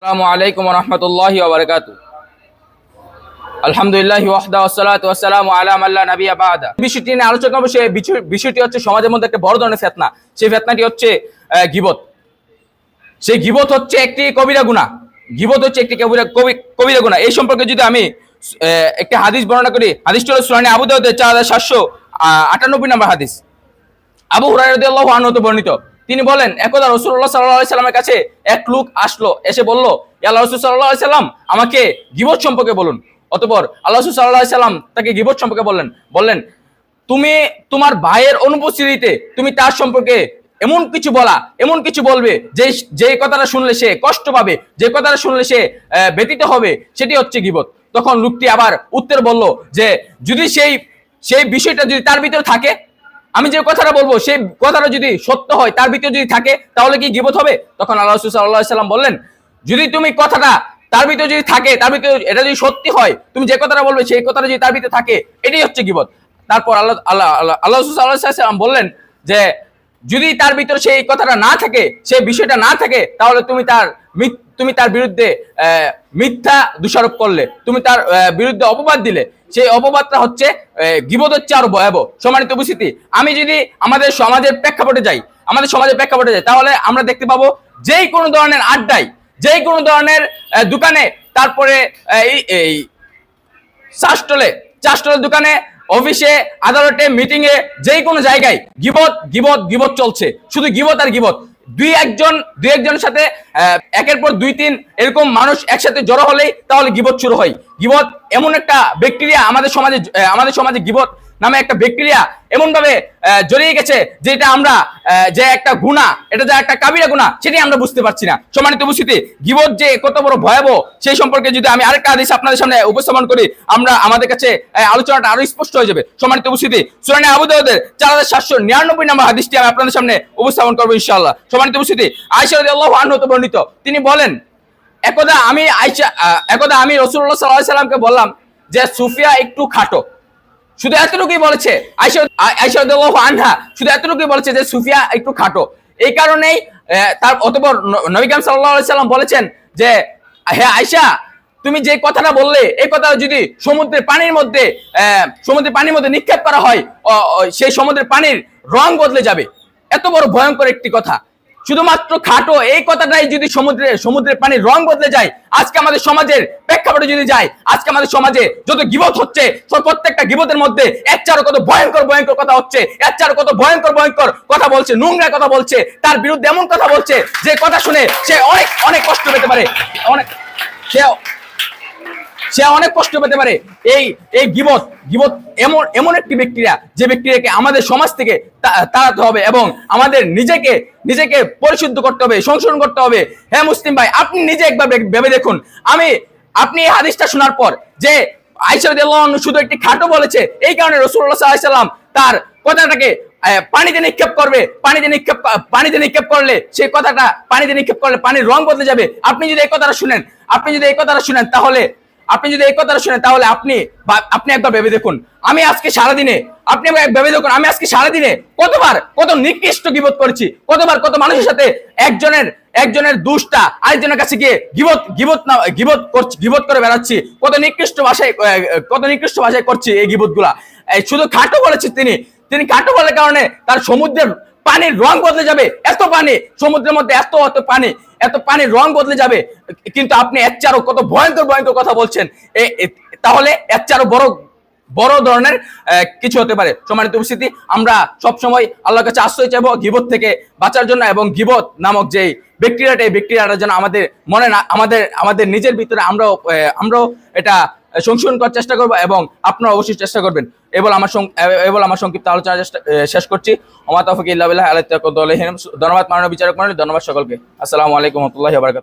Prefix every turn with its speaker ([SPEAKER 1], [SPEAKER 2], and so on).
[SPEAKER 1] আসসালামু আলাইকুম ওয়া রাহমাতুল্লাহি ওয়া বারাকাতুহু। আলহামদুলিল্লাহি ওয়াহদা ওয়াসসালাতু ওয়াসসালামু আলা মান লা নাবিয়্যা বা'দা। বিষয়টি নিয়ে আলোচনা করব। সেই বিষয়টি হচ্ছে সমাজের মধ্যে একটা বড় ধরনের ফিতনা। সেই ফিতনাটি হচ্ছে গীবত। সেই গীবত হচ্ছে একটি কবিরা গুনাহ। গীবত হচ্ছে একটি কবিরা গুনাহ। এই সম্পর্কে যদি আমি একটি হাদিস বর্ণনা করি, হাদিসটি হলো সুনানে আবু দাউদের 4798 নম্বর হাদিস। আবু হুরায়রা রাদিয়াল্লাহু আনহু হতে বর্ণিত, তিনি বলেন, একদা রাসূলুল্লাহ সাল্লাল্লাহু আলাইহি সাল্লামের কাছে এক লোক আসলো, এসে বলল, ইয়া রাসূল সাল্লাল্লাহু আলাইহি সাল্লাম, আমাকে গীবত সম্পর্কে বলুন। অতঃপর আল্লাহ রাসূল সাল্লাল্লাহু আলাইহি সাল্লাম তাকে গীবত সম্পর্কে বললেন, তুমি তোমার ভাইয়ের অনুপস্থিতিতে তুমি তার সম্পর্কে এমন কিছু বলবে যে কথাটা শুনলে সে কষ্ট পাবে, যে কথাটা শুনলে সে ব্যথিত হবে, সেটি হচ্ছে গীবত। তখন লোকটি আবার উত্তর বলল যে যদি সেই বিষয়টা যদি তার ভিতরে থাকে, আমি যে কথাটা বলবো সেই কথাটা যদি সত্য হয়, তার ভিতরে যদি থাকে, তাহলে কি গীবত হবে? তখন আল্লাহ রাসূল সাল্লাল্লাহু আলাইহি সাল্লাম বললেন, যদি তুমি কথাটা তার ভিতরে যদি থাকে, তার ভিতরে এটা যদি সত্যি হয়, তুমি যে কথাটা বলবে সেই কথাটা যদি তার ভিতরে থাকে, এটাই হচ্ছে গীবত। তারপর আল্লাহ রাসূল সাল্লাল্লাহু আলাইহি সাল্লাম বললেন যে যদি তার ভিতরে সেই কথাটা না থাকে, সেই বিষয়টা না থাকে, তাহলে তুমি তার বিরুদ্ধে মিথ্যা দোষারোপ করলে, তুমি তার বিরুদ্ধে অপবাদ দিলে, সেই অপবাদটা হচ্ছে গীবত হচ্ছে আরো ভয়াবহ। সম্মানিত উপস্থিতি, আমি যদি আমাদের সমাজের প্রেক্ষাপটে যাই, তাহলে আমরা দেখতে পাবো যেই কোনো ধরনের আড্ডায়, যেই কোনো ধরনের দোকানে, তারপরে এই চাষটলের দোকানে, অফিসে, আদালতে, মিটিং এ, যেই কোনো জায়গায় গীবত চলছে। শুধু গীবত আর গীবত। দুই একজনের সাথে একের পর দুই তিন এরকম মানুষ একসাথে জড়ো হলেই তাহলে গীবত শুরু হয়। গীবত এমন একটা ব্যাকটেরিয়া আমাদের সমাজে গীবত নামে একটা ব্যাকটেরিয়া এমন ভাবে জড়িয়ে গেছে যে এটা আমরা যে একটা গুনাহ, এটা যে একটা কাবিরা গুনাহ, সেটাই আমরা বুঝতে পারছি না। সম্মানিত উপস্থিতি, গীবত যে কত বড় ভয়াবহ, সেই সম্পর্কে যদি আমি আরেকটা হাদিস আপনাদের সামনে উপস্থাপন করি, আমাদের কাছে আলোচনাটা আরো স্পষ্ট হয়ে যাবে। সম্মানিত উপস্থিতি, সুনানে আবু দাউদের 4799 নম্বর হাদিসটি আমি আপনাদের সামনে উপস্থাপন করবো ইনশাআল্লাহ। সম্মানিত উপস্থিতি, আয়েশা রাদিয়াল্লাহু আনহা হতে বর্ণিত, তিনি বলেন, একদা আমি রাসূলুল্লাহ সাল্লাল্লাহু আলাইহি সাল্লামকে বললাম যে সুফিয়া একটু খাটো। শুধু এতটুকুই বলেছে আয়েশা রাদিয়াল্লাহু আনহা, শুধু এতটুকুই বলেছে যে সুফিয়া একটু খাটো। এই কারণেই তার অতঃপর নবী কারীম সাল্লাল্লাহু আলাইহি সাল্লাম বলেছেন যে, হে আয়েশা, তুমি যে কথাটা বললে, এই কথা যদি সমুদ্রের পানির মধ্যে নিক্ষেপ করা হয়, সেই সমুদ্রের পানির রং বদলে যাবে। এত বড় ভয়ঙ্কর একটি কথা। শুধুমাত্র খাটো এই কথাটাই যদি সমুদ্রের পানির রং বদলে যায়, আজকে আমাদের সমাজের প্রেক্ষাপটে যদি যায়, আজকে আমাদের সমাজে যত গীবত হচ্ছে, প্রত্যেকটা গীবতের মধ্যে এর চারও কত ভয়ঙ্কর কথা হচ্ছে, এর চারও কত ভয়ঙ্কর কথা বলছে, নোংরা কথা বলছে, তার বিরুদ্ধে এমন কথা বলছে যে কথা শুনে সে অনেক কষ্ট পেতে পারে, সে অনেক কষ্ট পেতে পারে। এই গীবত এমন একটি ব্যাকটেরিয়া, যে ব্যাকটেরিয়াকে আমাদের সমাজ থেকে তাড়াতে হবে এবং আমাদের নিজেকে পরিশুদ্ধ করতে হবে, সংশোধন করতে হবে। হ্যাঁ মুসলিম ভাই, আপনি নিজে একবার ভেবে দেখুন, আপনি এই হাদিসটা শোনার পর যে আয়েশা রাদিয়াল্লাহু আনহা শুধু একটি খাটো বলেছে, এই কারণে রাসূলুল্লাহ সাল্লাল্লাহু আলাইহি সাল্লাম তার কথাটাকে পানিতে নিক্ষেপ করলে, সেই কথাটা পানিতে নিক্ষেপ করলে পানির রং বদলে যাবে। আপনি যদি এই কথাটা শুনেন, তাহলে আপনি একবার ভেবে দেখুন, আমি আজকে সারাদিনে কত নিকৃষ্ট গীবত করেছি, কত মানুষের সাথে একজনের দোষটা আরেকজনের কাছে গিয়ে গীবত করে বেড়াচ্ছি, কত নিকৃষ্ট ভাষায় করছি এই গীবত গুলা। শুধু খাটো বলেছি, তিনি খাটো বলার কারণে তার সমুদ্রের পানির রং বদলে যাবে। এত পানি সমুদ্রের মধ্যে, এত পানির রং বদলে যাবে, কিন্তু আপনি এর চারও কত ভয়ঙ্কর কথা বলছেন। তাহলে এর চারও বড় ধরনের কিছু হতে পারে। সম্মানিত উপস্থিতি, আমরা সবসময় আল্লাহর কাছে আশ্রয় চাইবো গীবত থেকে বাঁচার জন্য, এবং গীবত নামক যে ব্যাকটেরিয়াটা যেন আমাদের মনে না, আমাদের নিজের ভিতরে আমরাও এটা সংশোধন করার চেষ্টা করবো, এবং আপনারা অবশ্যই চেষ্টা করবেন। এবার আমার সংক্ষিপ্ত আলোচনা শেষ করছি। ওমা তাওফীক ইল্লা বিল্লাহ, আলাইহি তাওয়াক্কালতু। ধন্যবাদ মাননীয় বিচারক মণ্ডলী, ধন্যবাদ সকলকে। আসসালামু আলাইকুম ওয়া রাহমাতুল্লাহি ওয়া বারাকাতুহু।